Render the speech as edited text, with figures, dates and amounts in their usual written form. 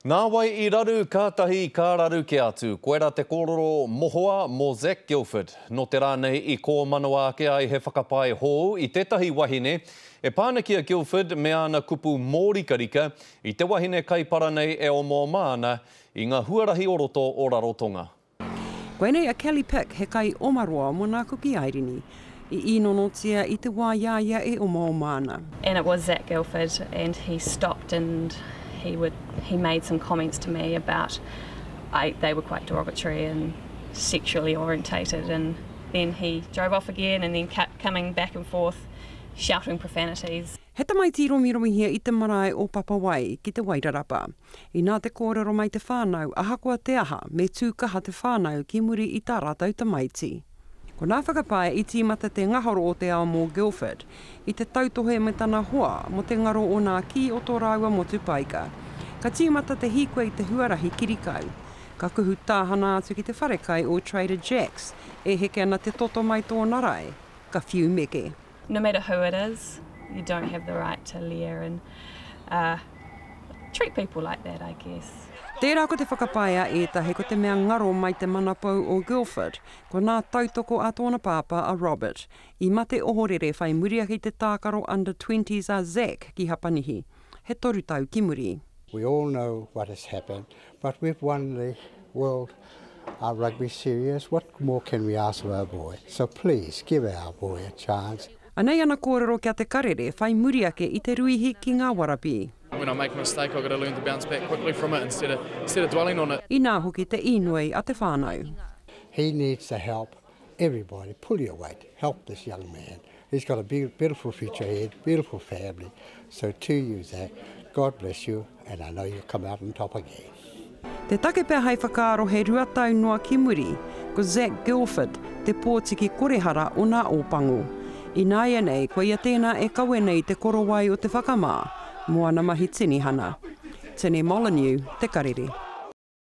Nā wai I raru kātahi kā raru ke atu. Koera te kōrero mohoa mō Zac Guilford. No te rānei I kō manawa ake ai he whakapae hou I tētahi wahine. E pānakia Guilford me ana kupu mōrikarika I te wahine kaipara nei e omo māna I ngā huarahi oroto o Rarotonga. Koe nei a Kelly Pick he kai omaroa mo nā kuki airini. I inonotia I te wā iaia e omo māna. And it was Zac Guilford and he stopped and he made some comments to me about they were quite derogatory and sexually orientated, and then he drove off again and then kept coming back and forth shouting profanities. He tamaiti romiromi hia I te marae o Papawai ki te Wairarapa. I nā te kōrero mai te whānau, ahakoa te aha me tūkaha te whānau ki muri I tā rātou tamaiti. Ko nā whakapae I tīmata te ngahoro o te ao mō Guilford, I te tautohe me tana hoa mo te ngaro o nā ki o tō rāua mo Tupaika. Ka tīmata te hikwe I te huarahi kirikau. Ka kuhu tāhana atu ki te wharekai o Trader Jack's, e heke ana te toto mai tō narai, ka whiu meke. No matter who it is, you don't have the right to leer and treat people like that, I guess. Tērā ko te whakapaea ētahi ko te mea ngaro mai te manapau o Guilford, ko nā tautoko a tōna pāpa a Robert, I mate ohorere whai muria ki te tākaro under 20s a Zac ki Hapanihi. He toru tau ki muri. We all know what has happened, but we've won the World Rugby Series. What more can we ask of our boy? So please, give our boy a chance. Anei ana kōrero kia te karere, whai muri ake I te ruihi ki ngā warapi. When I make a mistake, I've got to learn to bounce back quickly from it instead of dwelling on it. I nā hoki te inui a te whānau. He needs to help everybody. Pull your weight. Help this young man. He's got a beautiful future ahead, beautiful family. So to you, Zac, God bless you, and I know you'll come out on top again. Te take pēr hei whakaaro he ruatau noa ki muri, ko Zac Guilford, te pōtiki korehara o nā ōpango. I nāia nei, ko ia tēnā e kawe nei te korowai o te whakamā, moana mahi tini hana. Tini Molyneux, te karere.